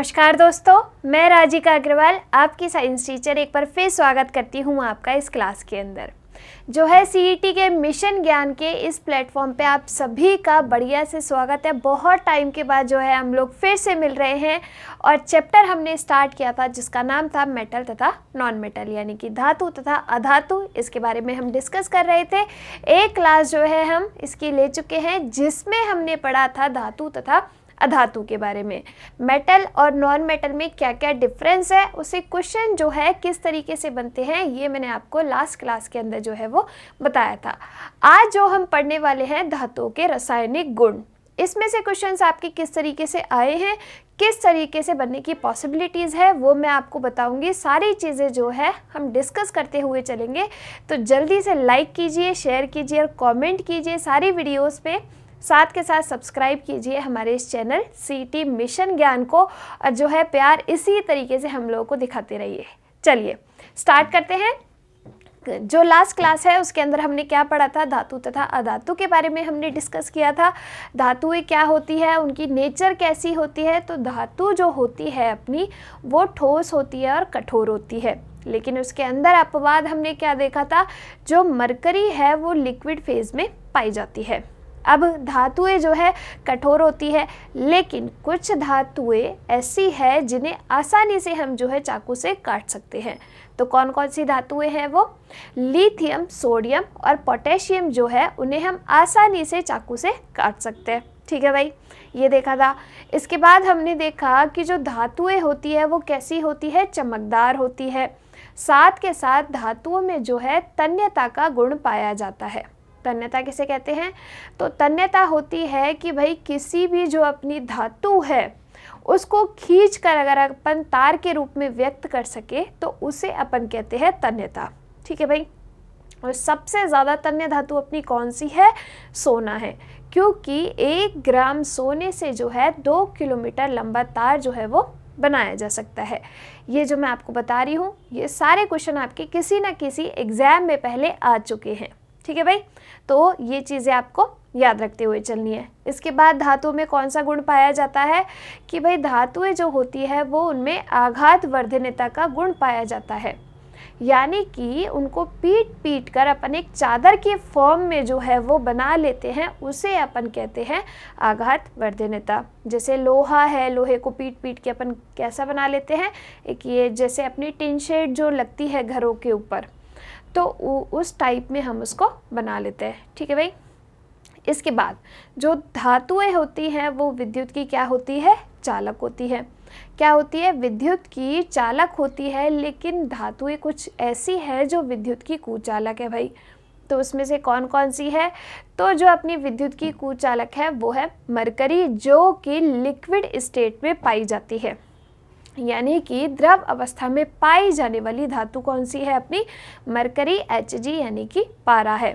नमस्कार दोस्तों, मैं राजिका अग्रवाल आपकी साइंस टीचर एक बार फिर स्वागत करती हूँ आपका इस क्लास के अंदर। जो है सीईटी के मिशन ज्ञान के इस प्लेटफॉर्म पे आप सभी का बढ़िया से स्वागत है। बहुत टाइम के बाद जो है हम लोग फिर से मिल रहे हैं और चैप्टर हमने स्टार्ट किया था जिसका नाम था मेटल तथा नॉन मेटल, यानी कि धातु तथा अधातु। इसके बारे में हम डिस्कस कर रहे थे। एक क्लास जो है हम इसकी ले चुके हैं जिसमें हमने पढ़ा था धातु तथा अधातु के बारे में, मेटल और नॉन मेटल में क्या क्या डिफरेंस है, उसे क्वेश्चन जो है किस तरीके से बनते हैं, ये मैंने आपको लास्ट क्लास के अंदर जो है वो बताया था। आज जो हम पढ़ने वाले हैं धातुओं के रासायनिक गुण, इसमें से क्वेश्चंस आपके किस तरीके से आए हैं, किस तरीके से बनने की पॉसिबिलिटीज़ है, वो मैं आपको बताऊंगी। सारी चीज़ें जो है हम डिस्कस करते हुए चलेंगे। तो जल्दी से लाइक कीजिए, शेयर कीजिए और कमेंट कीजिए सारी वीडियोस पे। साथ के साथ सब्सक्राइब कीजिए हमारे इस चैनल सीईटी मिशन ज्ञान को, और जो है प्यार इसी तरीके से हम लोगों को दिखाते रहिए। चलिए स्टार्ट करते हैं। जो लास्ट क्लास है उसके अंदर हमने क्या पढ़ा था, धातु तथा अधातु के बारे में हमने डिस्कस किया था। धातुएं क्या होती है, उनकी नेचर कैसी होती है। तो धातु जो होती है अपनी, वो ठोस होती है और कठोर होती है। लेकिन उसके अंदर अपवाद हमने क्या देखा था, जो मरकरी है वो लिक्विड फेज में पाई जाती है। अब धातुएं जो है कठोर होती है, लेकिन कुछ धातुएं ऐसी है जिन्हें आसानी से हम जो है चाकू से काट सकते हैं। तो कौन कौन सी धातुएं हैं वो, लिथियम, सोडियम और पोटेशियम जो है उन्हें हम आसानी से चाकू से काट सकते हैं। ठीक है भाई, ये देखा था। इसके बाद हमने देखा कि जो धातुएं होती है वो कैसी होती है, चमकदार होती है। साथ के साथ धातुओं में जो है तन्यता का गुण पाया जाता है। तन्यता किसे कहते हैं, तो तन्यता होती है कि भाई किसी भी जो अपनी धातु है उसको खींच कर अगर अपन तार के रूप में व्यक्त कर सके तो उसे अपन कहते हैं तन्यता। ठीक है भाई। और सबसे ज़्यादा तन्य धातु अपनी कौन सी है, सोना है, क्योंकि 1 ग्राम सोने से जो है 2 किलोमीटर लंबा तार जो है वो बनाया जा सकता है। ये जो मैं आपको बता रही हूँ, ये सारे क्वेश्चन आपके किसी न किसी एग्जाम में पहले आ चुके हैं। ठीक है भाई, तो ये चीज़ें आपको याद रखते हुए चलनी है। इसके बाद धातुओं में कौन सा गुण पाया जाता है कि भाई धातुएं जो होती है वो उनमें आघात वर्धनता का गुण पाया जाता है, यानी कि उनको पीट पीट कर अपन एक चादर के फॉर्म में जो है वो बना लेते हैं, उसे अपन कहते हैं आघात वर्धनता। जैसे लोहा है, लोहे को पीट पीट के अपन कैसा बना लेते हैं, एक ये जैसे अपनी टिन शेड जो लगती है घरों के ऊपर, तो उस टाइप में हम उसको बना लेते हैं। ठीक है भाई। इसके बाद जो धातुएं होती हैं वो विद्युत की क्या होती है, चालक होती है। क्या होती है, विद्युत की चालक होती है। लेकिन धातुएं कुछ ऐसी है जो विद्युत की कुचालक है भाई। तो उसमें से कौन कौन सी है, तो जो अपनी विद्युत की कुचालक है वो है मरकरी, जो कि लिक्विड स्टेट में पाई जाती है, यानी कि द्रव अवस्था में पाई जाने वाली धातु कौन सी है, अपनी मरकरी, Hg यानी कि पारा है।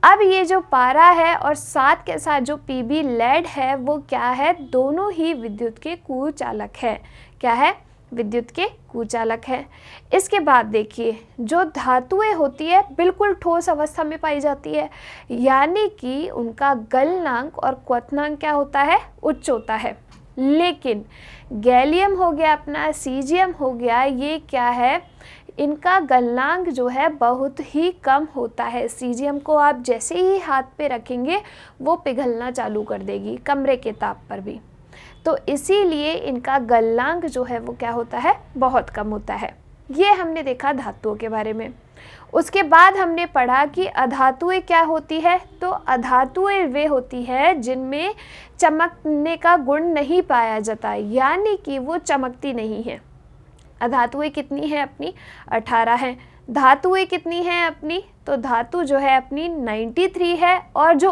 अब ये जो पारा है और साथ के साथ जो Pb लेड है वो क्या है, दोनों ही विद्युत के कुचालक है। क्या है, विद्युत के कुचालक है। इसके बाद देखिए, जो धातुएं होती है बिल्कुल ठोस अवस्था में पाई जाती है, यानी कि उनका गलनांक और क्वथनांक क्या होता है, उच्च होता है। लेकिन गैलियम हो गया अपना, सीजियम हो गया, ये क्या है, इनका गलनांक जो है बहुत ही कम होता है। सीजियम को आप जैसे ही हाथ पे रखेंगे वो पिघलना चालू कर देगी, कमरे के ताप पर भी। तो इसीलिए इनका गलनांक जो है वो क्या होता है, बहुत कम होता है। ये हमने देखा धातुओं के बारे में। उसके बाद हमने पढ़ा कि अधातुएं क्या होती है, तो अधातुएं वे होती है जिनमें चमकने का गुण नहीं पाया जाता, यानी कि वो चमकती नहीं है। अधातुएं कितनी है अपनी, 18 है। धातुएं कितनी हैं अपनी, तो धातु जो है अपनी 93 है। और जो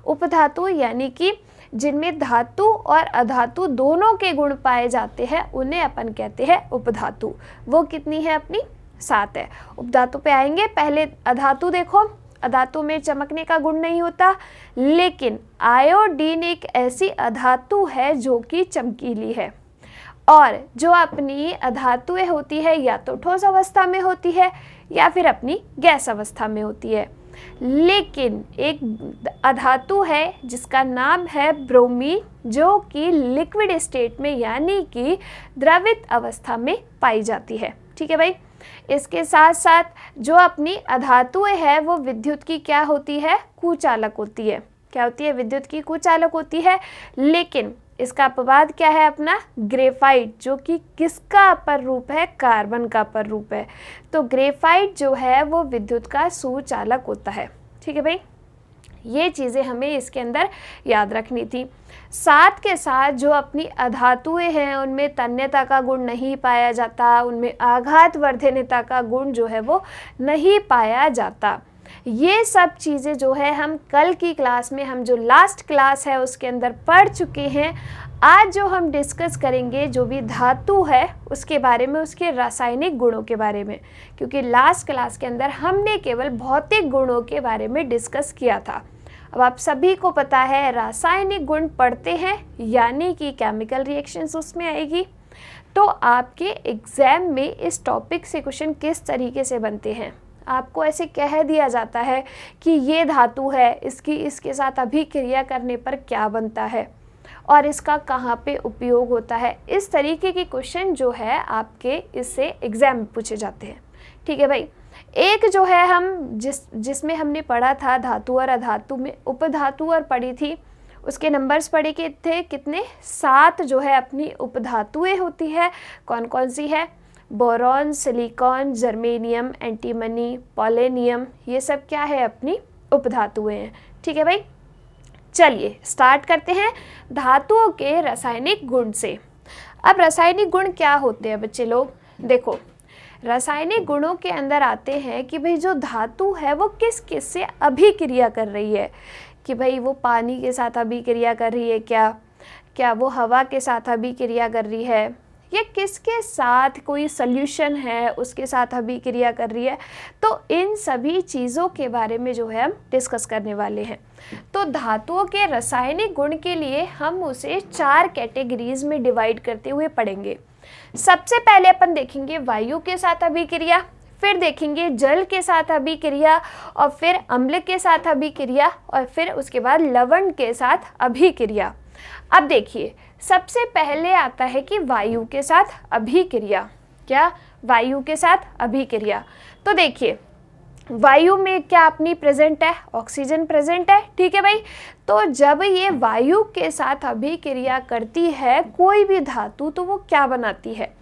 उपधातु यानी कि जिनमें धातु और अधातु दोनों के गुण पाए जाते हैं, उन्हें अपन कहते हैं उपधातु। वो कितनी है अपनी, 7 है। उपधातु पे आएंगे, पहले अधातु देखो। अधातु में चमकने का गुण नहीं होता, लेकिन आयोडीन एक ऐसी अधातु है जो कि चमकीली है। और जो अपनी अधातुएं होती है या तो ठोस अवस्था में होती है या फिर अपनी गैस अवस्था में होती है। लेकिन एक अधातु है जिसका नाम है ब्रोमीन, जो कि लिक्विड स्टेट में यानी कि द्रवित अवस्था में पाई जाती है। ठीक है भाई। इसके साथ साथ जो अपनी अधातुएं है वो विद्युत की क्या होती है, कुचालक होती है। क्या होती है, विद्युत की कुचालक होती है। लेकिन इसका अपवाद क्या है, अपना ग्रेफाइट, जो कि किसका अपर रूप है, कार्बन का अपर रूप है। तो ग्रेफाइट जो है वो विद्युत का सुचालक होता है। ठीक है भाई, ये चीज़ें हमें इसके अंदर याद रखनी थी। साथ के साथ जो अपनी अधातुएं हैं उनमें तन्यता का गुण नहीं पाया जाता, उनमें आघातवर्धनता का गुण जो है वो नहीं पाया जाता। ये सब चीज़ें जो है हम कल की क्लास में, हम जो लास्ट क्लास है उसके अंदर पढ़ चुके हैं। आज जो हम डिस्कस करेंगे जो भी धातु है उसके बारे में, उसके रासायनिक गुणों के बारे में, क्योंकि लास्ट क्लास के अंदर हमने केवल भौतिक गुणों के बारे में डिस्कस किया था। अब आप सभी को पता है रासायनिक गुण पढ़ते हैं यानी कि केमिकल रिएक्शंस उसमें आएगी। तो आपके एग्ज़ाम में इस टॉपिक से क्वेश्चन किस तरीके से बनते हैं, आपको ऐसे कह दिया जाता है कि ये धातु है, इसके साथ अभिक्रिया करने पर क्या बनता है और इसका कहाँ पे उपयोग होता है। इस तरीके के क्वेश्चन जो है आपके इससे एग्ज़ाम में पूछे जाते हैं। ठीक है भाई। एक जो है हम जिसमें हमने पढ़ा था धातु और अधातु में उपधातु और पढ़ी थी, उसके नंबर्स पढ़े के थे कितने, 7 जो है अपनी उपधातुएं होती है। कौन कौन सी है, boron, silicon, germanium, antimony, polonium, ये सब क्या है, अपनी उपधातुएं हैं। ठीक है भाई। चलिए स्टार्ट करते हैं धातुओं के रासायनिक गुण से। अब रासायनिक गुण क्या होते हैं बच्चे लोग, देखो रासायनिक गुणों के अंदर आते हैं कि भाई जो धातु है वो किस किस से अभिक्रिया कर रही है, कि भाई वो पानी के साथ अभिक्रिया कर रही है, क्या वो हवा के साथ अभिक्रिया कर रही है, या किसके साथ कोई सॉल्यूशन है उसके साथ अभिक्रिया कर रही है। तो इन सभी चीज़ों के बारे में जो है हम डिस्कस करने वाले हैं। तो धातुओं के रासायनिक गुण के लिए हम उसे 4 कैटेगरीज में डिवाइड करते हुए पढ़ेंगे। सबसे पहले अपन देखेंगे वायु के साथ अभिक्रिया, फिर देखेंगे जल के साथ अभिक्रिया, और फिर अम्ल के साथ अभिक्रिया, और फिर उसके बाद लवण के साथ अभिक्रिया। अब देखिए सबसे पहले आता है कि वायु के साथ अभिक्रिया। क्या, वायु के साथ अभिक्रिया। तो देखिए वायु में क्या अपनी प्रेजेंट है, ऑक्सीजन प्रेजेंट है। ठीक है भाई। तो जब ये वायु के साथ अभिक्रिया करती है कोई भी धातु, तो वो क्या बनाती है,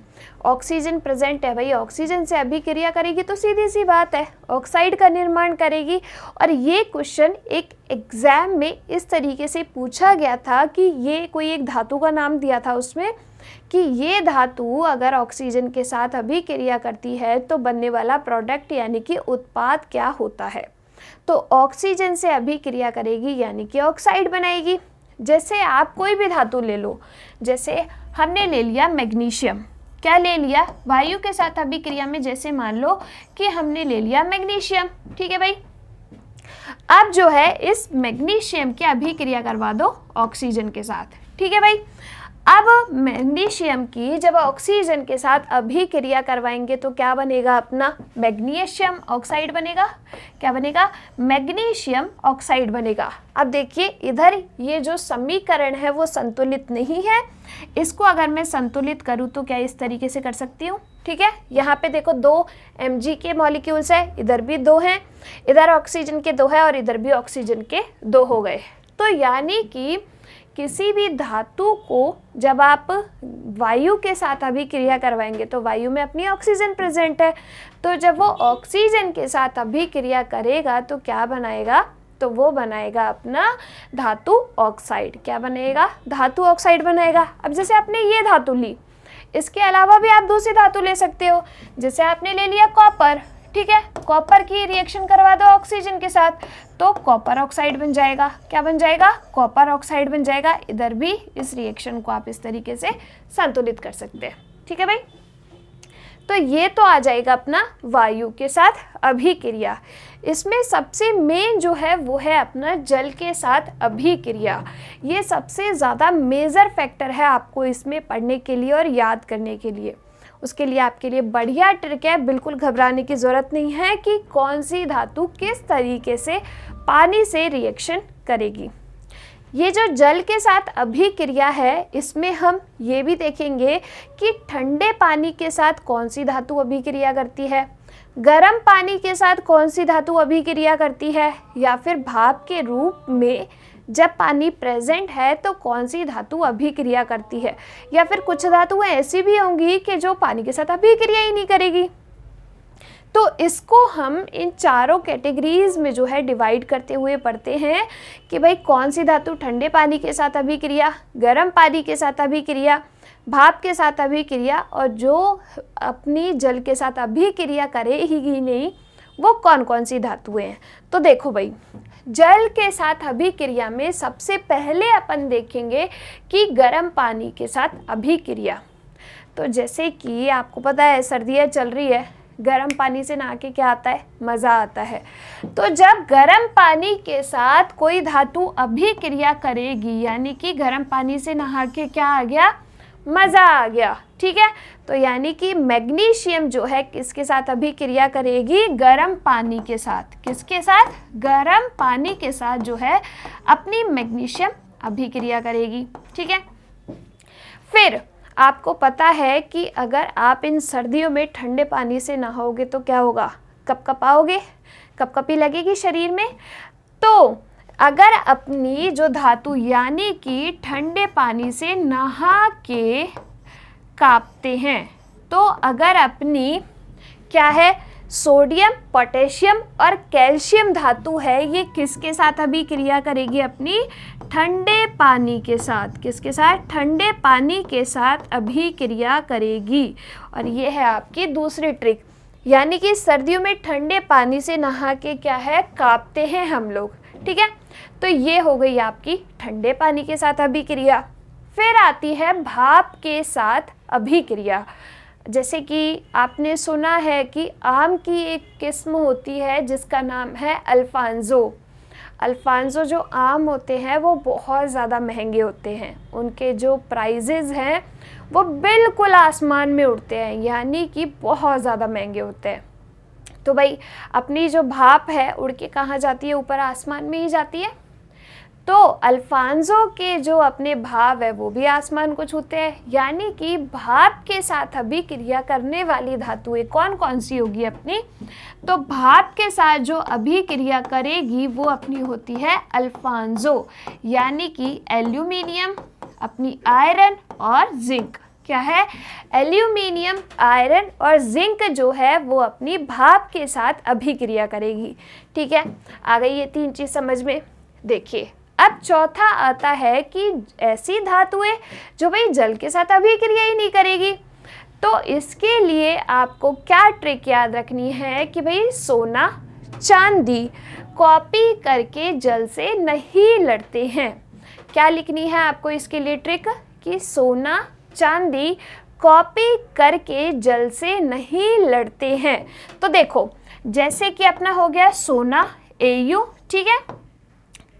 ऑक्सीजन प्रेजेंट है भाई, ऑक्सीजन से अभिक्रिया करेगी तो सीधी सी बात है ऑक्साइड का निर्माण करेगी। और ये क्वेश्चन एक एग्जाम में इस तरीके से पूछा गया था कि ये कोई एक धातु का नाम दिया था उसमें कि ये धातु अगर ऑक्सीजन के साथ अभिक्रिया करती है तो बनने वाला प्रोडक्ट यानी कि उत्पाद क्या होता है। तो ऑक्सीजन से अभिक्रिया करेगी यानी कि ऑक्साइड बनाएगी। जैसे आप कोई भी धातु ले लो, जैसे हमने ले लिया मैग्नीशियम, क्या ले लिया, वायु के साथ अभिक्रिया में जैसे मान लो कि हमने ले लिया मैग्नीशियम। ठीक है भाई। अब जो है इस मैग्नीशियम की अभिक्रिया करवा दो ऑक्सीजन के साथ। ठीक है भाई। अब मैग्नीशियम की जब ऑक्सीजन के साथ अभिक्रिया करवाएंगे तो क्या बनेगा, अपना मैग्नीशियम ऑक्साइड बनेगा। क्या बनेगा, मैग्नीशियम ऑक्साइड बनेगा। अब देखिए इधर ये जो समीकरण है वो संतुलित नहीं है, इसको अगर मैं संतुलित करूँ तो क्या इस तरीके से कर सकती हूँ। ठीक है। यहाँ पे देखो 2 Mg के मॉलिक्यूल्स है, इधर भी 2 हैं, इधर ऑक्सीजन के 2 है और इधर भी ऑक्सीजन के 2 हो गए। तो यानी कि किसी भी धातु को जब आप वायु के साथ अभिक्रिया करवाएंगे तो वायु में अपनी ऑक्सीजन प्रेजेंट है, तो जब वो ऑक्सीजन के साथ अभिक्रिया करेगा तो क्या बनाएगा, तो वो बनाएगा अपना धातु ऑक्साइड। क्या बनेगा, धातु ऑक्साइड बनाएगा। अब जैसे आपने ये धातु ली, इसके अलावा भी आप दूसरी धातु ले सकते हो। जैसे आपने ले लिया कॉपर, ठीक है, कॉपर की रिएक्शन करवा दो ऑक्सीजन के साथ तो कॉपर ऑक्साइड बन जाएगा। क्या बन जाएगा, कॉपर ऑक्साइड बन जाएगा। इधर भी इस रिएक्शन को आप इस तरीके से संतुलित कर सकते हैं। ठीक है भाई। तो ये तो आ जाएगा अपना वायु के साथ अभिक्रिया। इसमें सबसे मेन जो है वो है अपना जल के साथ अभिक्रिया। ये सबसे ज़्यादा मेजर फैक्टर है आपको इसमें पढ़ने के लिए और याद करने के लिए। उसके लिए आपके लिए बढ़िया ट्रिक है, बिल्कुल घबराने की ज़रूरत नहीं है कि कौन सी धातु किस तरीके से पानी से रिएक्शन करेगी। ये जो जल के साथ अभिक्रिया है, इसमें हम ये भी देखेंगे कि ठंडे पानी के साथ कौन सी धातु अभिक्रिया करती है, गर्म पानी के साथ कौन सी धातु अभिक्रिया करती है, या फिर भाप के रूप में जब पानी प्रेजेंट है तो कौन सी धातु अभिक्रिया करती है, या फिर कुछ धातुएं ऐसी भी होंगी कि जो पानी के साथ अभिक्रिया ही नहीं करेगी। तो इसको हम इन चारों कैटेगरीज में जो है डिवाइड करते हुए पढ़ते हैं कि भाई कौन सी धातु ठंडे पानी के साथ अभिक्रिया, गर्म पानी के साथ अभिक्रिया, भाप के साथ अभिक्रिया, और जो अपनी जल के साथ अभिक्रिया करेगी नहीं वो कौन कौन सी धातुएं हैं। तो देखो भाई, जल के साथ अभिक्रिया में सबसे पहले अपन देखेंगे कि गर्म पानी के साथ अभिक्रिया। तो जैसे कि आपको पता है सर्दियाँ चल रही है, गर्म पानी से नहा के क्या आता है, मज़ा आता है। तो जब गर्म पानी के साथ कोई धातु अभिक्रिया करेगी, यानी कि गर्म पानी से नहा के क्या आ गया, मज़ा आ गया, ठीक है। तो यानी कि मैग्नीशियम जो है किसके साथ अभिक्रिया करेगी, गर्म पानी के साथ। किसके साथ, गर्म पानी के साथ जो है अपनी मैग्नीशियम अभिक्रिया करेगी, ठीक है। फिर आपको पता है कि अगर आप इन सर्दियों में ठंडे पानी से नहाओगे तो क्या होगा, कपकपाओगे, कपकपी लगेगी शरीर में। तो अगर अपनी जो धातु यानी कि ठंडे पानी से नहा के कांपते हैं, तो अगर अपनी क्या है, सोडियम, पोटेशियम और कैल्शियम धातु है, ये किसके साथ अभिक्रिया करेगी, अपनी ठंडे पानी के साथ। किसके साथ, ठंडे पानी के साथ अभिक्रिया करेगी। और ये है आपकी दूसरी ट्रिक, यानी कि सर्दियों में ठंडे पानी से नहा के क्या है, कांपते हैं हम लोग, ठीक है। तो ये हो गई आपकी ठंडे पानी के साथ अभिक्रिया। फिर आती है भाप के साथ अभिक्रिया। जैसे कि आपने सुना है कि आम की एक किस्म होती है जिसका नाम है अल्फांजो। अल्फांजो जो आम होते हैं वो बहुत ज़्यादा महंगे होते हैं, उनके जो प्राइजेज़ हैं वो बिल्कुल आसमान में उड़ते हैं, यानी कि बहुत ज़्यादा महंगे होते हैं। तो भाई अपनी जो भाप है उड़ के कहाँ जाती है, ऊपर आसमान में ही जाती है। तो अल्फांजो के जो अपने भाप है वो भी आसमान को छूते हैं, यानी कि भाप के साथ अभिक्रिया करने वाली धातुएं कौन कौन सी होगी अपनी, तो भाप के साथ जो अभिक्रिया करेगी वो अपनी होती है अल्फांजो, यानी कि एल्यूमिनियम, अपनी आयरन और जिंक। क्या है, एल्यूमिनियम, आयरन और जिंक जो है वो अपनी भाप के साथ अभिक्रिया करेगी, ठीक है। आ गई ये तीन चीज़ समझ में। देखिए अब चौथा आता है कि ऐसी धातुएं जो भाई जल के साथ अभिक्रिया ही नहीं करेगी। तो इसके लिए आपको क्या ट्रिक याद रखनी है कि भाई सोना, चांदी कॉपी करके जल से नहीं लड़ते हैं। क्या लिखनी है आपको इसके लिए ट्रिक, कि सोना, चांदी कॉपी करके जल से नहीं लड़ते हैं। तो देखो जैसे कि अपना हो गया सोना Au, ठीक है,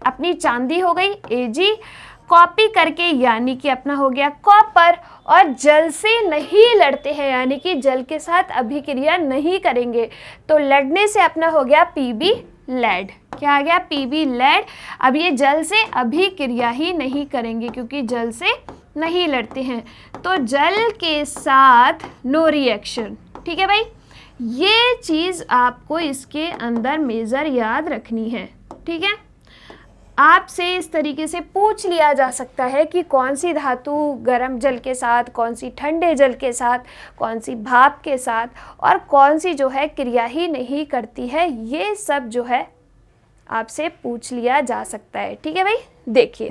अपनी चांदी हो गई Ag, कॉपी करके यानी कि अपना हो गया कॉपर, और जल से नहीं लड़ते हैं यानी कि जल के साथ अभिक्रिया नहीं करेंगे, तो लड़ने से अपना हो गया Pb, लेड। क्या आ गया, Pb, लेड। अब ये जल से अभिक्रिया ही नहीं करेंगे क्योंकि जल से नहीं लड़ते हैं, तो जल के साथ नो रिएक्शन, ठीक है भाई। ये चीज़ आपको इसके अंदर मेजर याद रखनी है, ठीक है। आपसे इस तरीके से पूछ लिया जा सकता है कि कौन सी धातु गर्म जल के साथ, कौन सी ठंडे जल के साथ, कौन सी भाप के साथ, और कौन सी जो है क्रिया ही नहीं करती है। ये सब जो है आपसे पूछ लिया जा सकता है, ठीक है भाई। देखिए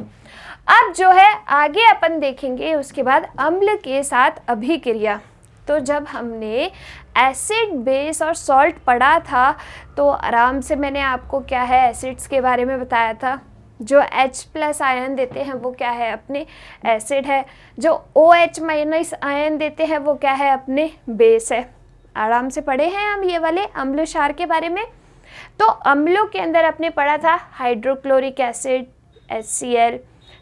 अब जो है आगे अपन देखेंगे उसके बाद अम्ल के साथ अभिक्रिया। तो जब हमने एसिड, बेस और सॉल्ट पढ़ा था तो आराम से मैंने आपको क्या है एसिड्स के बारे में बताया था। जो H+ आयन देते हैं वो क्या है, अपने एसिड है। जो OH- आयन देते हैं वो क्या है, अपने बेस है। आराम से पढ़े हैं हम ये वाले अम्ल क्षार के बारे में। तो अम्लों के अंदर आपने पढ़ा था hydrochloric acid HCl,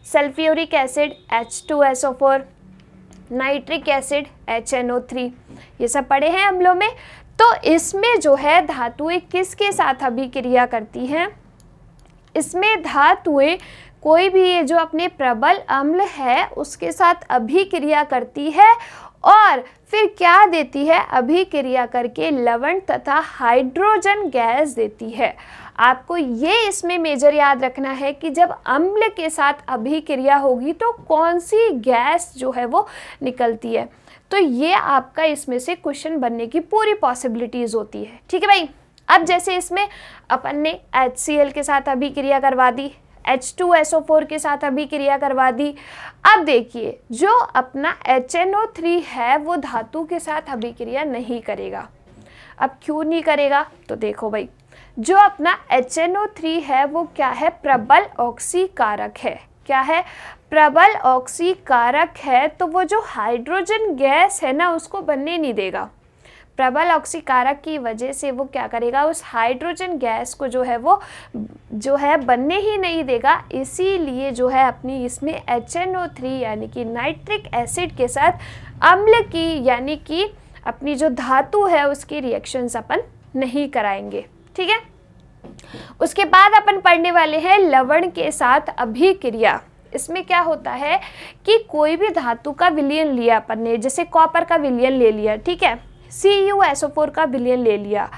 sulphuric acid H2SO4, nitric acid HNO3, ये सब पढ़े हैं अम्लों में। तो इसमें जो है धातुएं किसके साथ अभिक्रिया करती हैं? इसमें धातुएं कोई भी ये जो अपने प्रबल अम्ल है उसके साथ अभिक्रिया करती है और फिर क्या देती है? अभिक्रिया करके लवण तथा हाइड्रोजन गैस देती है। आपको ये इसमें मेजर याद रखना है कि जब अम्ल के साथ अभिक्रिया होगी तो कौन सी गैस जो है वो निकलती है। तो ये आपका इसमें से क्वेश्चन बनने की पूरी पॉसिबिलिटीज़ होती है। ठीक है भाई। अब जैसे इसमें अपन ने HCl के साथ अभिक्रिया करवा दी, H2SO4 के साथ अभिक्रिया करवा दी। अब देखिए जो अपना HNO3 है वो धातु के साथ अभिक्रिया नहीं करेगा। अब क्यों नहीं करेगा? तो देखो भाई, जो अपना HNO3 है वो क्या है? प्रबल ऑक्सीकारक है। क्या है? प्रबल ऑक्सीकारक है। तो वो जो हाइड्रोजन गैस है ना उसको बनने नहीं देगा। प्रबल ऑक्सीकारक की वजह से वो क्या करेगा? उस हाइड्रोजन गैस को जो है बनने ही नहीं देगा। इसीलिए जो है अपनी इसमें HNO3 यानी कि नाइट्रिक एसिड के साथ अम्ल की यानी कि अपनी जो धातु है उसकी रिएक्शंस अपन नहीं कराएंगे। ठीक है। उसके बाद अपन पढ़ने वाले हैं लवण के साथ अभिक्रिया। इसमें क्या होता है कि कोई भी धातु का विलयन लिया अपन ने, जैसे कॉपर का विलयन ले लिया, ठीक है, CuSO4 का विलयन ले लिया,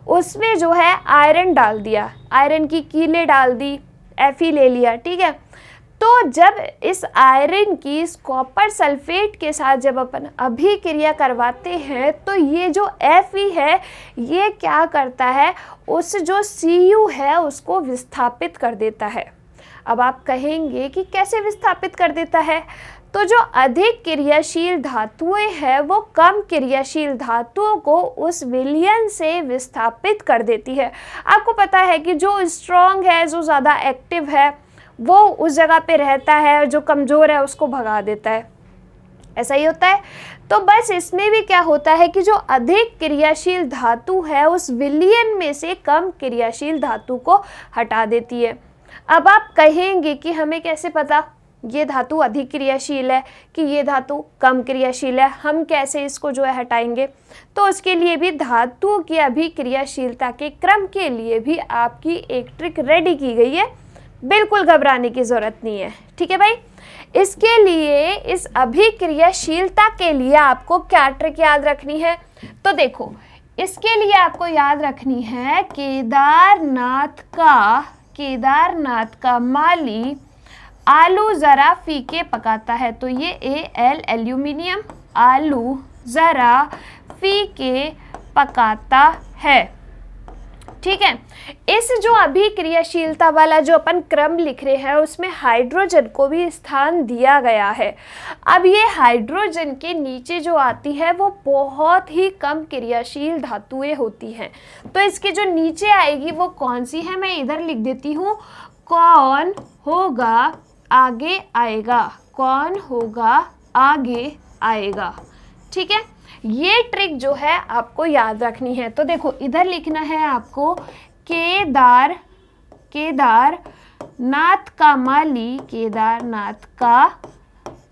उसमें जो है आयरन डाल दिया, आयरन की कीलें डाल दी, Fe ले लिया, ठीक है। तो जब इस आयरन की इस कॉपर सल्फेट के साथ जब अपन अभिक्रिया करवाते हैं तो ये जो Fe है ये क्या करता है? उस जो Cu है उसको विस्थापित कर देता है। अब आप कहेंगे कि कैसे विस्थापित कर देता है? तो जो अधिक क्रियाशील धातुएं हैं वो कम क्रियाशील धातुओं को उस विलयन से विस्थापित कर देती है। आपको पता है कि जो स्ट्रॉन्ग है, जो ज़्यादा एक्टिव है, वो उस जगह पे रहता है और जो कमज़ोर है उसको भगा देता है। ऐसा ही होता है। तो बस इसमें भी क्या होता है कि जो अधिक क्रियाशील धातु है उस विलयन में से कम क्रियाशील धातु को हटा देती है। अब आप कहेंगे कि हमें कैसे पता ये धातु अधिक क्रियाशील है कि ये धातु कम क्रियाशील है, हम कैसे इसको जो है हटाएंगे? तो उसके लिए भी धातु की अभिक्रियाशीलता के क्रम के लिए भी आपकी एक ट्रिक रेडी की गई है। बिल्कुल घबराने की ज़रूरत नहीं है। ठीक है भाई। इसके लिए इस अभिक्रियाशीलता के लिए आपको क्या ट्रिक याद रखनी है? तो देखो, इसके लिए आपको याद रखनी है केदारनाथ का माली आलू ज़रा फीके पकाता है। तो ये Al एल्यूमिनियम, आलू ज़रा फीके पकाता है। ठीक है। इस जो अभिक्रियाशीलता वाला जो अपन क्रम लिख रहे हैं उसमें हाइड्रोजन को भी स्थान दिया गया है। अब ये हाइड्रोजन के नीचे जो आती है वो बहुत ही कम क्रियाशील धातुएं होती हैं। तो इसके जो नीचे आएगी वो कौन सी है? मैं इधर लिख देती हूँ, कौन होगा आगे आएगा, कौन होगा आगे आएगा। ठीक है। ये ट्रिक जो है आपको याद रखनी है। तो देखो इधर लिखना है आपको केदारनाथ का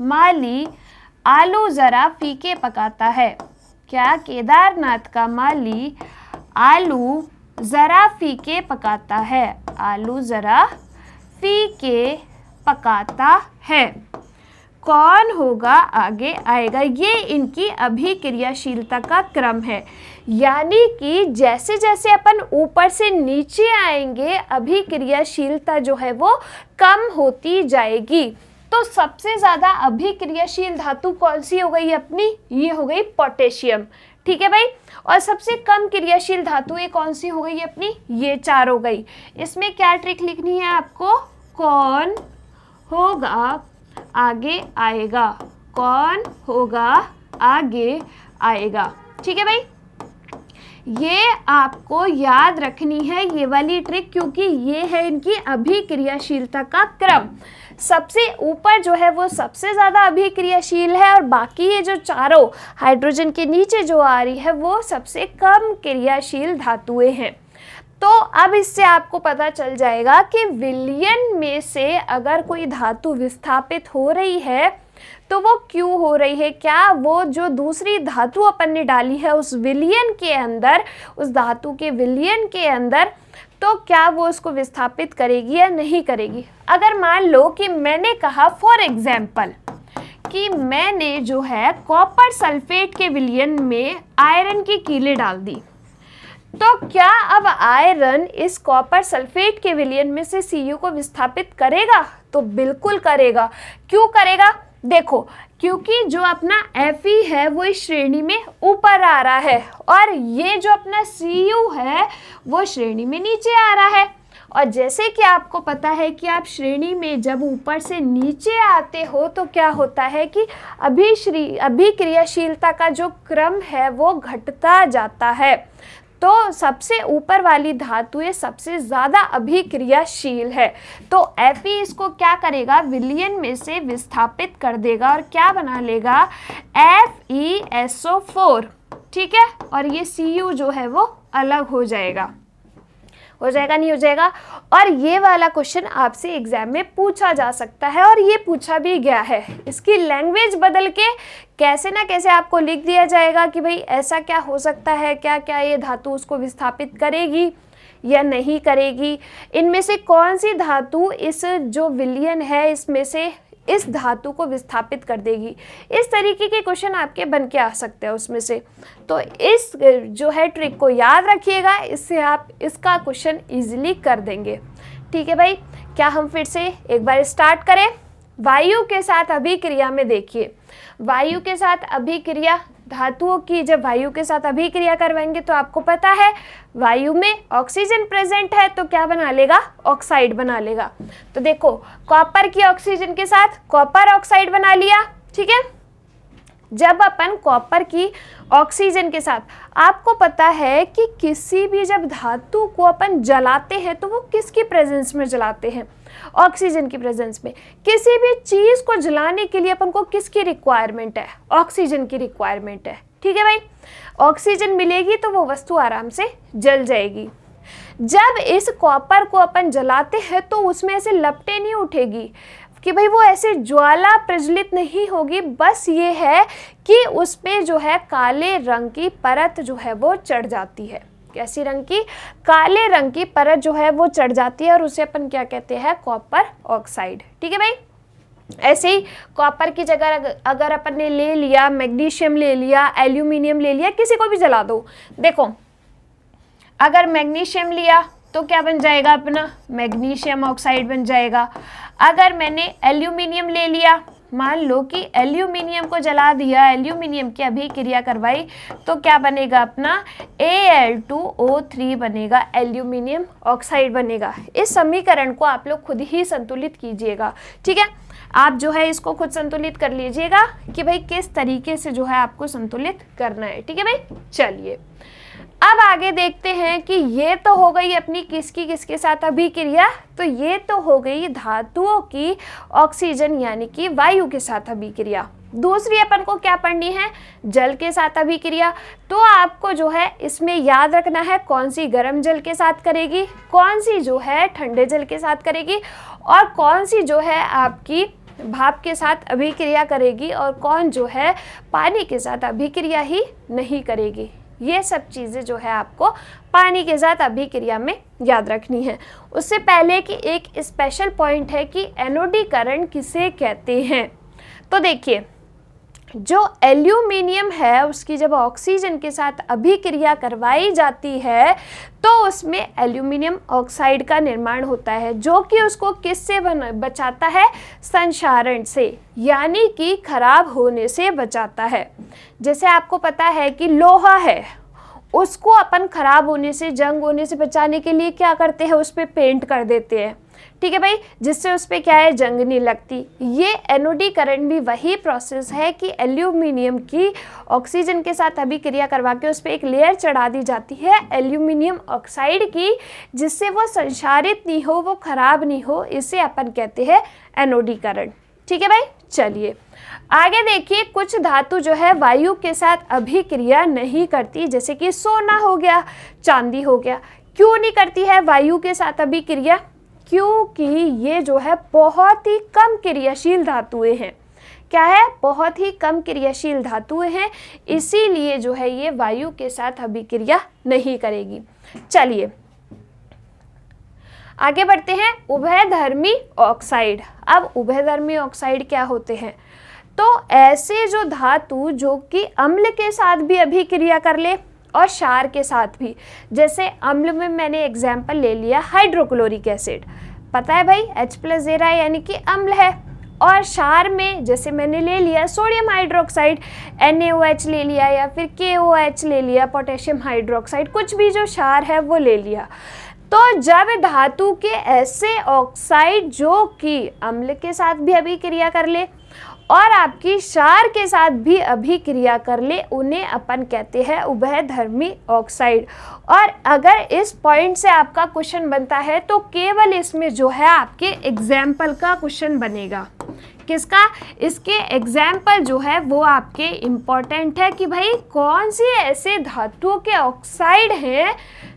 माली आलू ज़रा फीके पकाता है। क्या? केदारनाथ का माली आलू ज़रा फीके पकाता है, आलू ज़रा फीके पकाता है। कौन होगा आगे आएगा, ये इनकी अभिक्रियाशीलता का क्रम है। यानी कि जैसे जैसे अपन ऊपर से नीचे आएंगे अभिक्रियाशीलता जो है वो कम होती जाएगी। तो सबसे ज़्यादा अभिक्रियाशील धातु कौन सी हो गई अपनी? ये हो गई पोटेशियम। ठीक है भाई। और सबसे कम क्रियाशील धातु ये कौन सी हो गई अपनी? ये 4 हो गई। इसमें क्या ट्रिक लिखनी है आपको? कौन होगा आगे आएगा, कौन होगा आगे आएगा। ठीक है भाई। ये आपको याद रखनी है ये वाली ट्रिक, क्योंकि ये है इनकी अभिक्रियाशीलता का क्रम। सबसे ऊपर जो है वो सबसे ज़्यादा अभिक्रियाशील है और बाकी ये जो चारों हाइड्रोजन के नीचे जो आ रही है वो सबसे कम क्रियाशील धातुएं हैं। तो अब इससे आपको पता चल जाएगा कि विलयन में से अगर कोई धातु विस्थापित हो रही है तो वो क्यों हो रही है, क्या वो जो दूसरी धातु अपन ने डाली है उस विलयन के अंदर, उस धातु के विलयन के अंदर, तो क्या वो उसको विस्थापित करेगी या नहीं करेगी। अगर मान लो कि मैंने कहा फॉर एग्जाम्पल कि मैंने जो है कॉपर सल्फेट के विलयन में आयरन की कीलें डाल दी, तो क्या अब आयरन इस कॉपर सल्फेट के विलयन में से Cu को विस्थापित करेगा? तो बिल्कुल करेगा। क्यों करेगा? देखो, क्योंकि जो अपना Fe है वो इस श्रेणी में ऊपर आ रहा है और ये जो अपना Cu है वो श्रेणी में नीचे आ रहा है। और जैसे कि आपको पता है कि आप श्रेणी में जब ऊपर से नीचे आते हो तो क्या होता है कि अभिक्रियाशीलता का जो क्रम है वो घटता जाता है। तो सबसे ऊपर वाली धातु ये सबसे ज़्यादा अभिक्रियाशील है, तो Fe इसको क्या करेगा, विलयन में से विस्थापित कर देगा और क्या बना लेगा, FeSO4, ठीक है। और ये Cu जो है वो अलग हो जाएगा नहीं हो जाएगा। और ये वाला क्वेश्चन आपसे एग्जाम में पूछा जा सकता है और ये पूछा भी गया है। इसकी लैंग्वेज बदल के कैसे ना कैसे आपको लिख दिया जाएगा कि भाई ऐसा क्या हो सकता है, क्या क्या ये धातु उसको विस्थापित करेगी या नहीं करेगी, इनमें से कौन सी धातु इस जो विलयन है इसमें से इस धातु को विस्थापित कर देगी। इस तरीके के क्वेश्चन आपके बन के आ सकते हैं उसमें से। तो इस जो है ट्रिक को याद रखिएगा, इससे आप इसका क्वेश्चन इजीली कर देंगे। ठीक है भाई, क्या हम फिर से एक बार स्टार्ट करें। वायु के साथ अभिक्रिया में देखिए, वायु के साथ अभिक्रिया, धातुओं की जब वायु के साथ अभिक्रिया करवाएंगे तो आपको पता है वायु में ऑक्सीजन प्रेजेंट है तो क्या बना लेगा, ऑक्साइड बना लेगा। तो देखो, कॉपर की ऑक्सीजन के साथ कॉपर ऑक्साइड बना लिया, ठीक है। जब अपन कॉपर की ऑक्सीजन के साथ, आपको पता है कि किसी भी जब धातु को अपन जलाते हैं तो वो किसकी प्रेजेंस में जलाते हैं, ऑक्सीजन की प्रेजेंस में। किसी भी चीज को जलाने के लिए अपन को किसकी रिक्वायरमेंट है, ऑक्सीजन की रिक्वायरमेंट है, ठीक है भाई। ऑक्सीजन मिलेगी तो वो वस्तु आराम से जल जाएगी। जब इस कॉपर को अपन जलाते हैं तो उसमें ऐसे लपटें नहीं उठेगी कि भाई वो ऐसे ज्वाला प्रज्वलित नहीं होगी, बस ये है कि उस पे जो है काले रंग की परत जो है वो चढ़ जाती है। कैसी रंग की, काले रंग की परत जो है वो चढ़ जाती है और उसे अपन क्या कहते हैं, कॉपर ऑक्साइड, ठीक है भाई। ऐसे ही कॉपर की जगह अगर अपन ने ले लिया मैग्नीशियम ले लिया, एल्यूमिनियम ले लिया, किसी को भी जला दो। देखो, अगर मैग्नीशियम लिया तो क्या बन जाएगा अपना, मैग्नीशियम ऑक्साइड बन जाएगा। अगर मैंने एल्यूमिनियम ले लिया, मान लो कि एल्यूमिनियम को जला दिया, एल्यूमिनियम की अभिक्रिया करवाई, तो क्या बनेगा अपना, Al2O3 बनेगा, एल्यूमिनियम ऑक्साइड बनेगा। इस समीकरण को आप लोग खुद ही संतुलित कीजिएगा, ठीक है। आप जो है इसको खुद संतुलित कर लीजिएगा कि भाई किस तरीके से जो है आपको संतुलित करना है, ठीक है भाई। चलिए अब आगे देखते हैं कि ये तो हो गई अपनी किसके साथ अभिक्रिया, तो ये तो हो गई धातुओं की ऑक्सीजन यानी कि वायु के साथ अभिक्रिया। दूसरी अपन को क्या पढ़नी है, जल के साथ अभिक्रिया। तो आपको जो है इसमें याद रखना है कौन सी गर्म जल के साथ करेगी, कौन सी जो है ठंडे जल के साथ करेगी और कौन सी जो है आपकी भाप के साथ अभिक्रिया करेगी और कौन जो है पानी के साथ अभिक्रिया ही नहीं करेगी। ये सब चीज़ें जो है आपको पानी के साथ अभिक्रिया में याद रखनी है। उससे पहले कि एक स्पेशल पॉइंट है कि एनोडीकरण किसे कहते हैं। तो देखिए, जो एल्यूमिनियम है उसकी जब ऑक्सीजन के साथ अभिक्रिया करवाई जाती है तो उसमें एल्यूमिनियम ऑक्साइड का निर्माण होता है, जो कि उसको किससे बचाता है, संक्षारण से, यानी कि खराब होने से बचाता है। जैसे आपको पता है कि लोहा है, उसको अपन खराब होने से, जंग होने से बचाने के लिए क्या करते हैं, उस पर पेंट कर देते हैं, ठीक है भाई, जिससे उस पर क्या है, जंग नहीं लगती। ये एनोडीकरण भी वही प्रोसेस है कि एल्यूमिनियम की ऑक्सीजन के साथ अभिक्रिया करवा के उस पर एक लेयर चढ़ा दी जाती है एल्यूमिनियम ऑक्साइड की, जिससे वो संक्षारित नहीं हो, वो खराब नहीं हो। इसे अपन कहते हैं एनोडीकरण, ठीक है भाई। चलिए आगे देखिए, कुछ धातु जो है वायु के साथ अभिक्रिया नहीं करती, जैसे कि सोना हो गया, चांदी हो गया। क्यों नहीं करती है वायु के साथ अभिक्रिया, क्योंकि ये जो है बहुत ही कम क्रियाशील धातुएं हैं। क्या है, बहुत ही कम क्रियाशील धातुएं हैं, इसीलिए जो है ये वायु के साथ अभिक्रिया नहीं करेगी। चलिए आगे बढ़ते हैं। उभयधर्मी ऑक्साइड। अब उभयधर्मी ऑक्साइड क्या होते हैं? तो ऐसे जो धातु जो कि अम्ल के साथ भी अभिक्रिया कर ले और क्षार के साथ भी, जैसे अम्ल में मैंने एग्जाम्पल ले लिया हाइड्रोक्लोरिक एसिड, पता है भाई H+ दे रहा है यानी कि अम्ल है, और क्षार में जैसे मैंने ले लिया सोडियम हाइड्रोक्साइड NaOH ले लिया या फिर KOH ले लिया, पोटेशियम हाइड्रोक्साइड, कुछ भी जो क्षार है वो ले लिया। तो जब धातु के ऐसे ऑक्साइड जो कि अम्ल के साथ भी अभिक्रिया कर ले और आपकी क्षार के साथ भी अभिक्रिया कर ले, उन्हें अपन कहते हैं उभयधर्मी ऑक्साइड। और अगर इस पॉइंट से आपका क्वेश्चन बनता है तो केवल इसमें जो है आपके एग्जाम्पल का क्वेश्चन बनेगा। किसका? इसके एग्जाम्पल जो है वो आपके इम्पॉर्टेंट है कि भाई कौन सी ऐसे धातुओं के ऑक्साइड हैं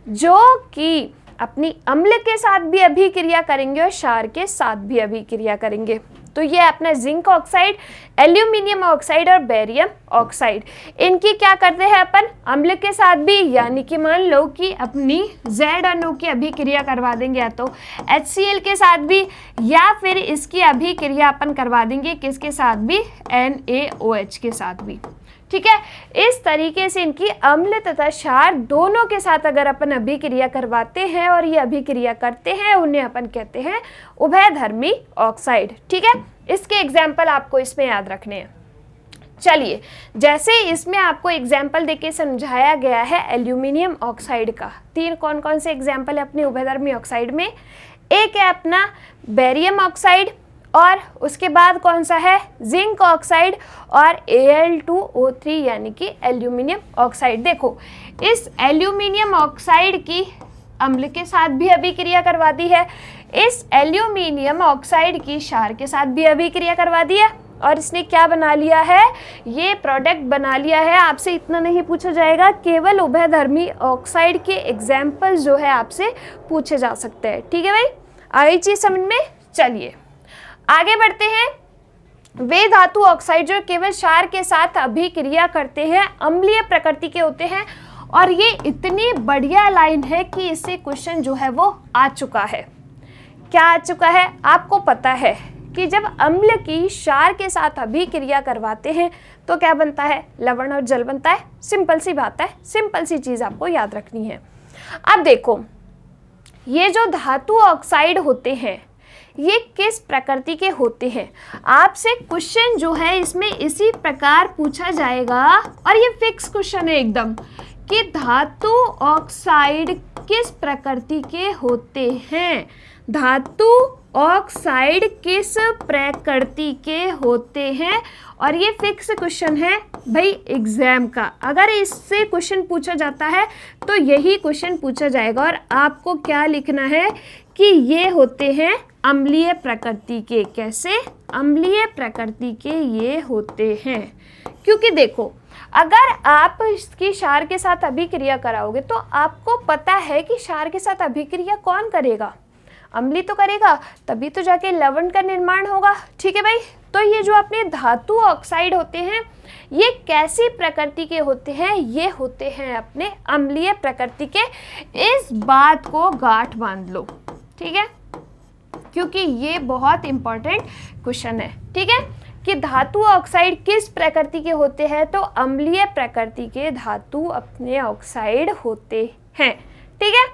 जो कि अपनी अम्ल के साथ भी अभिक्रिया करेंगे और क्षार के साथ भी अभिक्रिया करेंगे। तो ये अपना जिंक ऑक्साइड, एल्यूमिनियम ऑक्साइड और बेरियम ऑक्साइड, इनकी क्या करते हैं अपन अम्ल के साथ भी, यानी कि मान लो कि अपनी Z अणु की अभिक्रिया करवा देंगे या तो HCl के साथ भी, या फिर इसकी अभिक्रिया अपन करवा देंगे किसके साथ भी, NaOH के साथ भी। ठीक है, इस तरीके से इनकी अम्ल तथा क्षार दोनों के साथ अगर अपन अभिक्रिया करवाते हैं और ये अभिक्रिया करते हैं, उन्हें अपन कहते हैं उभयधर्मी ऑक्साइड। ठीक है, इसके एग्जाम्पल आपको इसमें याद रखने हैं। चलिए, जैसे इसमें आपको एग्जाम्पल देके समझाया गया है एल्यूमिनियम ऑक्साइड का, तीन कौन कौन से एग्जाम्पल है अपने उभयधर्मी ऑक्साइड में? एक है अपना बेरियम ऑक्साइड, और उसके बाद कौन सा है, जिंक ऑक्साइड, और Al2O3 यानी कि एल्यूमिनियम ऑक्साइड। देखो, इस एल्यूमिनियम ऑक्साइड की अम्ल के साथ भी अभिक्रिया करवा दी है, इस एल्यूमिनियम ऑक्साइड की क्षार के साथ भी अभिक्रिया करवा दी है, और इसने क्या बना लिया है, ये प्रोडक्ट बना लिया है। आपसे इतना नहीं पूछा जाएगा, केवल उभयधर्मी ऑक्साइड के एग्जाम्पल जो है आपसे पूछे जा सकते हैं। ठीक है भाई, आई चीज समझ में? चलिए आगे बढ़ते हैं। वे धातु ऑक्साइड जो केवल क्षार के साथ अभिक्रिया करते हैं, अम्लीय प्रकृति के होते हैं, और ये इतनी बढ़िया लाइन है कि इससे क्वेश्चन जो है वो आ चुका है। क्या आ चुका है? आपको पता है कि जब अम्ल की क्षार के साथ अभिक्रिया करवाते हैं तो क्या बनता है, लवण और जल बनता है। सिंपल सी बात है, सिंपल सी चीज आपको याद रखनी है। अब देखो, ये जो धातु ऑक्साइड होते हैं ये किस प्रकृति के होते हैं, आपसे क्वेश्चन जो है इसमें इसी प्रकार पूछा जाएगा, और ये फिक्स क्वेश्चन है एकदम कि धातु ऑक्साइड किस प्रकृति के होते हैं, धातु ऑक्साइड किस प्रकृति के होते हैं। और ये फिक्स क्वेश्चन है भाई एग्जाम का, अगर इससे क्वेश्चन पूछा जाता है तो यही क्वेश्चन पूछा जाएगा, और आपको क्या लिखना है कि ये होते हैं अम्लीय प्रकृति के। कैसे? अम्लीय प्रकृति के ये होते हैं, क्योंकि देखो अगर आप इसकी क्षार के साथ अभिक्रिया कराओगे तो आपको पता है कि क्षार के साथ अभिक्रिया कौन करेगा, अम्ली तो करेगा, तभी तो जाके लवण का निर्माण होगा। ठीक है भाई, तो ये जो अपने धातु ऑक्साइड होते हैं ये कैसी प्रकृति के होते हैं, ये होते हैं अपने अम्लीय प्रकृति के। इस बात को गांठ बांध लो, ठीक है, क्योंकि ये बहुत इंपॉर्टेंट क्वेश्चन है। ठीक है, कि धातु ऑक्साइड किस प्रकृति के होते हैं, तो अम्लीय प्रकृति के धातु अपने ऑक्साइड होते हैं। ठीक है,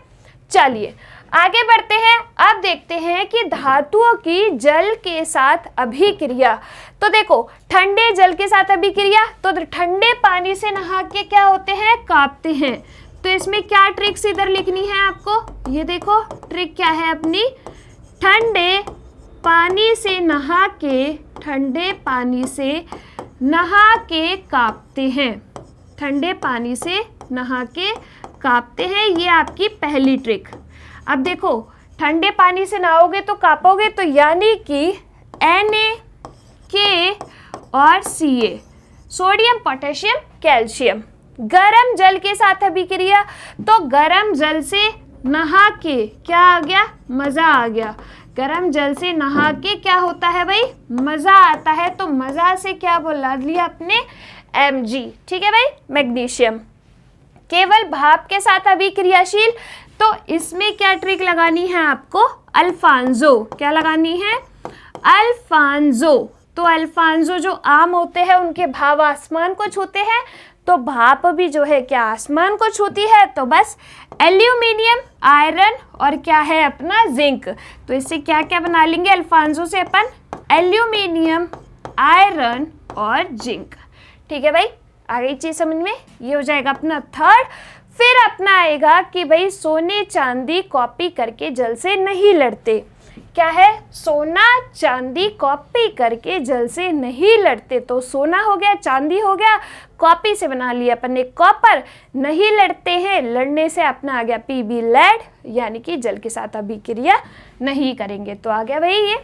चलिए आगे बढ़ते हैं। अब देखते हैं कि धातुओं की जल के साथ अभिक्रिया। तो देखो, ठंडे जल के साथ अभिक्रिया, तो ठंडे पानी से नहा के क्या होते हैं, कांपते हैं। तो इसमें क्या ट्रिक्स इधर लिखनी है आपको, ये देखो ट्रिक क्या है अपनी, ठंडे पानी से नहा के, ठंडे पानी से नहा के कांपते हैं, ठंडे पानी से नहा के कांपते हैं, ये आपकी पहली ट्रिक। अब देखो, ठंडे पानी से नहाओगे तो कांपोगे, तो यानी कि Na, K और Ca, सोडियम पोटेशियम कैल्शियम, गरम जल के साथ अभिक्रिया, तो गरम जल से नहा के क्या आ गया, मज़ा आ गया। गर्म जल से नहा के क्या होता है भाई, मज़ा आता है। तो मज़ा से क्या बोला लिया अपने, Mg। ठीक है भाई, मैग्नीशियम केवल भाप के साथ अभिक्रियाशील, तो इसमें क्या ट्रिक लगानी है आपको, अल्फांजो। क्या लगानी है, अल्फांजो। तो अल्फांजो जो आम होते हैं उनके भाप आसमान को छूते हैं, तो भाप भी जो है क्या आसमान को छूती है। तो बस एल्यूमिनियम, आयरन और क्या है अपना जिंक। तो इससे क्या क्या बना लेंगे अल्फांजो से अपन, एल्यूमिनियम, आयरन और जिंक। ठीक है भाई, आ गई चीज समझ में। ये हो जाएगा अपना थर्ड। फिर अपना आएगा कि भाई सोने चांदी कॉपी करके जल से नहीं लड़ते। क्या है, सोना चांदी कॉपी करके जल से नहीं लड़ते। तो सोना हो गया, चांदी हो गया, कॉपी से बना लिया अपन ने कॉपर, नहीं लड़ते हैं, लड़ने से अपना आ गया पीबी लेड, यानी कि जल के साथ अभिक्रिया नहीं करेंगे। तो आ गया भाई ये,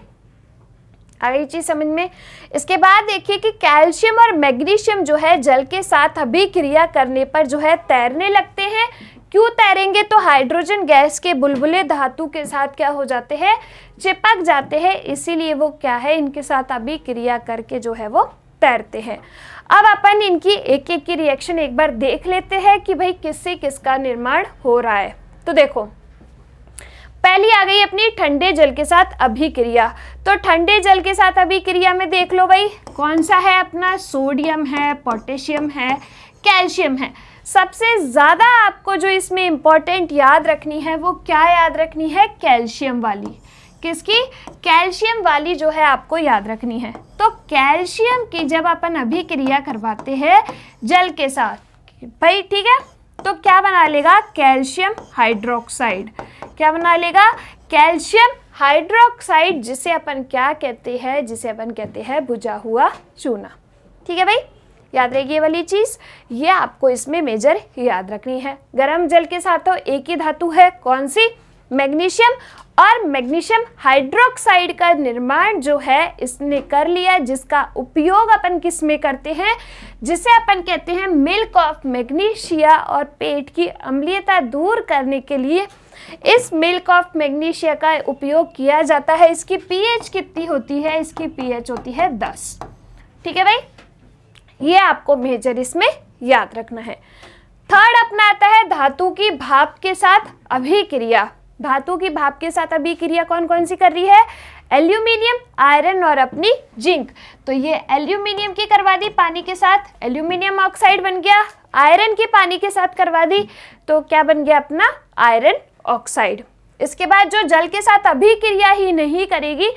आ गई चीज समझ में। इसके बाद देखिए कि कैल्शियम और मैग्नीशियम जो है जल के साथ अभिक्रिया करने पर जो है तैरने लगते हैं। क्यों तैरेंगे, तो हाइड्रोजन गैस के बुलबुले धातु के साथ क्या हो जाते हैं, चिपक जाते हैं, इसीलिए वो क्या है इनके साथ अभिक्रिया करके जो है वो तैरते हैं। अब अपन इनकी एक एक की रिएक्शन एक बार देख लेते हैं कि भाई किससे किसका निर्माण हो रहा है। तो देखो, पहली आ गई अपनी ठंडे जल के साथ अभिक्रिया। तो ठंडे जल के साथ अभिक्रिया में देख लो भाई कौन सा है अपना, सोडियम है, पोटेशियम है, कैल्शियम है। सबसे ज़्यादा आपको जो इसमें इंपॉर्टेंट याद रखनी है वो क्या याद रखनी है, कैल्शियम वाली। किसकी, कैल्शियम वाली जो है आपको याद रखनी है। तो कैल्शियम की जब अपन अभिक्रिया करवाते हैं जल के साथ भाई, ठीक है, तो क्या बना लेगा, कैल्शियम हाइड्रोक्साइड। क्या बना लेगा, कैल्शियम हाइड्रोक्साइड, जिसे अपन क्या कहते हैं, जिसे अपन कहते हैं भुजा हुआ चूना। ठीक है भाई, याद रहेगी ये वाली चीज़, ये आपको इसमें मेजर याद रखनी है। गर्म जल के साथ तो एक ही धातु है, कौन सी, मैग्नीशियम, और मैग्नीशियम हाइड्रोक्साइड का निर्माण जो है इसने कर लिया, जिसका उपयोग अपन किस में करते हैं, जिसे अपन कहते हैं मिल्क ऑफ मैग्नीशिया। और पेट की अम्लीयता दूर करने के लिए इस मिल्क ऑफ मैग्नीशिया का उपयोग किया जाता है। इसकी पीएच कितनी होती है, इसकी पीएच होती है 10। ठीक है भाई, ये आपको मेजर इसमें याद रखना है। थर्ड अपना आता है धातु की भाप के साथ अभिक्रिया। धातु की भाप के साथ अभिक्रिया कौन कौन सी कर रही है, एल्यूमिनियम, आयरन और अपनी जिंक। तो ये एल्यूमिनियम की करवा दी पानी के साथ, एल्यूमिनियम ऑक्साइड बन गया। आयरन की पानी के साथ करवा दी तो क्या बन गया अपना, आयरन ऑक्साइड। इसके बाद जो जल के साथ अभिक्रिया ही नहीं करेगी,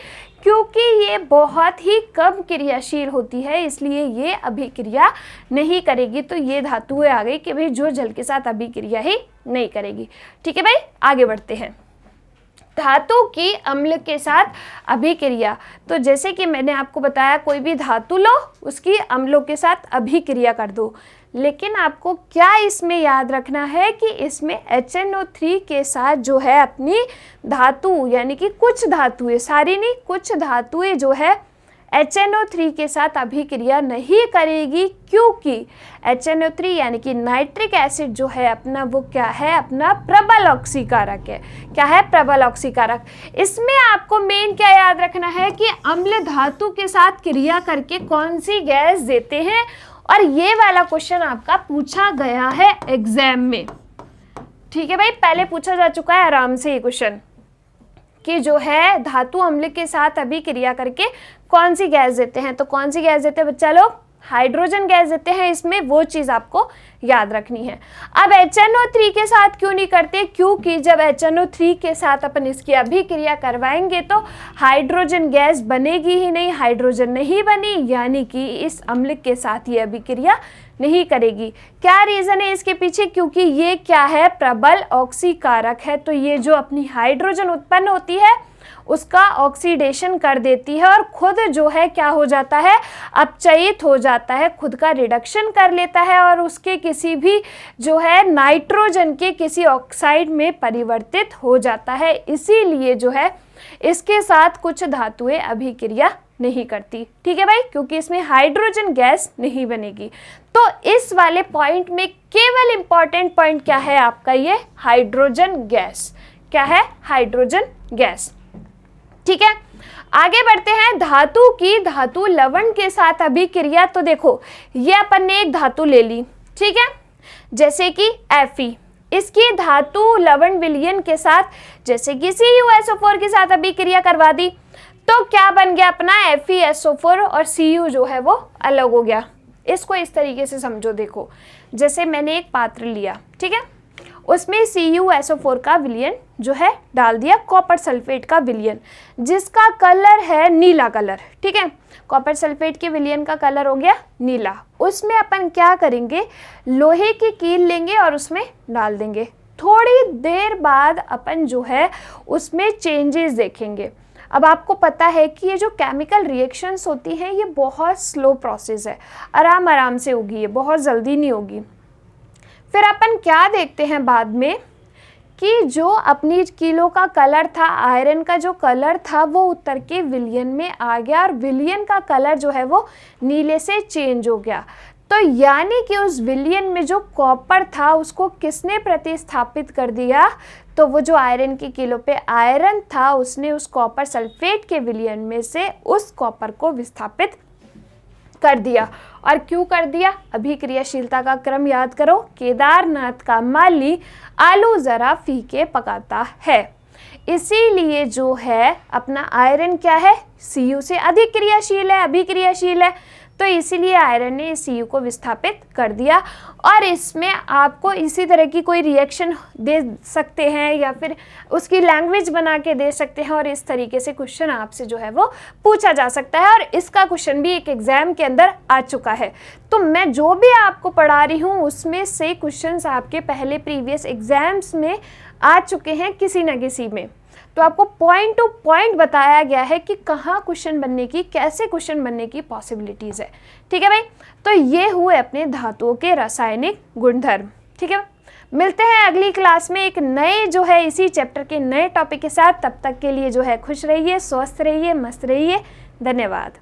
क्योंकि ये बहुत ही कम क्रियाशील होती है, इसलिए ये अभिक्रिया नहीं करेगी। तो ये धातुएं आ गई कि भाई जो जल के साथ अभिक्रिया ही नहीं करेगी। ठीक है भाई, आगे बढ़ते हैं। धातु की अम्ल के साथ अभिक्रिया, तो जैसे कि मैंने आपको बताया कोई भी धातु लो उसकी अम्लों के साथ अभिक्रिया कर दो, लेकिन आपको क्या इसमें याद रखना है कि इसमें HNO3 के साथ जो है अपनी धातु, यानी कि कुछ धातुएं, सारी नहीं, कुछ धातुएं जो है HNO3 के साथ अभिक्रिया नहीं करेगी, क्योंकि HNO3 यानी कि नाइट्रिक एसिड जो है अपना, वो क्या है अपना, प्रबल ऑक्सीकारक है। क्या है, प्रबल ऑक्सीकारक। इसमें आपको मेन क्या याद रखना है कि अम्ल धातु के साथ क्रिया करके कौन सी गैस देते हैं, और ये वाला क्वेश्चन आपका पूछा गया है एग्जाम में। ठीक है भाई, पहले पूछा जा चुका है आराम से ये क्वेश्चन कि जो है धातु अम्ल के साथ अभिक्रिया करके कौन सी गैस देते हैं। तो कौन सी गैस देते हैं बच्चा लोग, हाइड्रोजन गैस देते हैं। इसमें वो चीज़ आपको याद रखनी है। अब HNO3 के साथ क्यों नहीं करते, क्योंकि जब HNO3 के साथ अपन इसकी अभिक्रिया करवाएंगे तो हाइड्रोजन गैस बनेगी ही नहीं, हाइड्रोजन नहीं बनी, यानी कि इस अम्ल के साथ ये अभिक्रिया नहीं करेगी। क्या रीज़न है इसके पीछे, क्योंकि ये क्या है, प्रबल ऑक्सीकारक है। तो ये जो अपनी हाइड्रोजन उत्पन्न होती है उसका ऑक्सीडेशन कर देती है और खुद जो है क्या हो जाता है, अपचयित हो जाता है, खुद का रिडक्शन कर लेता है और उसके किसी भी जो है नाइट्रोजन के किसी ऑक्साइड में परिवर्तित हो जाता है। इसीलिए जो है इसके साथ कुछ धातुएं अभिक्रिया नहीं करती। ठीक है भाई, क्योंकि इसमें हाइड्रोजन गैस नहीं बनेगी। तो इस वाले पॉइंट में केवल इंपॉर्टेंट पॉइंट क्या है आपका, ये हाइड्रोजन गैस। क्या है, हाइड्रोजन गैस। ठीक है, आगे बढ़ते हैं। धातु की धातु लवण के साथ अभिक्रिया, तो देखो ये अपन ने एक धातु ले ली, ठीक है, जैसे कि Fe, इसकी धातु लवण विलयन के साथ जैसे कि CuSO4 के साथ अभिक्रिया करवा दी, तो क्या बन गया अपना FeSO4 और Cu जो है वो अलग हो गया। इसको इस तरीके से समझो, देखो जैसे मैंने एक पात्र लिया, ठीक है, उसमें CuSO4 का विलयन जो है डाल दिया, कॉपर सल्फेट का विलयन जिसका कलर है नीला कलर, ठीक है, कॉपर सल्फेट के विलयन का कलर हो गया नीला। उसमें अपन क्या करेंगे, लोहे की कील लेंगे और उसमें डाल देंगे। थोड़ी देर बाद अपन जो है उसमें चेंजेस देखेंगे। अब आपको पता है कि ये जो केमिकल रिएक्शंस होती हैं ये बहुत स्लो प्रोसेस है, आराम आराम से होगी, ये बहुत जल्दी नहीं होगी। फिर अपन क्या देखते हैं बाद में कि जो अपनी कीलों का कलर था, आयरन का जो कलर था वो उतर के विलयन में आ गया और विलयन का कलर जो है वो नीले से चेंज हो गया। तो यानी कि उस विलयन में जो कॉपर था उसको किसने प्रतिस्थापित कर दिया, तो वो जो आयरन की कीलों पे आयरन था उसने उस कॉपर सल्फेट के विलयन में से उस कॉपर को विस्थापित कर दिया। और क्यों कर दिया, अभिक्रियाशीलता का क्रम याद करो, केदारनाथ का माली आलू जरा फीके पकाता है, इसीलिए जो है अपना आयरन क्या है, Cu से अधिक क्रियाशील है, अभिक्रियाशील है, तो इसीलिए आयरन ने इस Cu को विस्थापित कर दिया। और इसमें आपको इसी तरह की कोई रिएक्शन दे सकते हैं या फिर उसकी लैंग्वेज बना के दे सकते हैं और इस तरीके से क्वेश्चन आपसे जो है वो पूछा जा सकता है। और इसका क्वेश्चन भी एक एग्जाम के अंदर आ चुका है। तो मैं जो भी आपको पढ़ा रही हूँ उसमें से क्वेश्चंस आपके पहले प्रीवियस एग्जाम्स में आ चुके हैं किसी न किसी में। तो आपको पॉइंट टू पॉइंट बताया गया है कि कहाँ क्वेश्चन बनने की, कैसे क्वेश्चन बनने की पॉसिबिलिटीज़ है। ठीक है भाई, तो ये हुए अपने धातुओं के रासायनिक गुणधर्म। ठीक है, मिलते हैं अगली क्लास में एक नए जो है इसी चैप्टर के नए टॉपिक के साथ। तब तक के लिए जो है खुश रहिए, स्वस्थ रहिए, मस्त रहिए। धन्यवाद।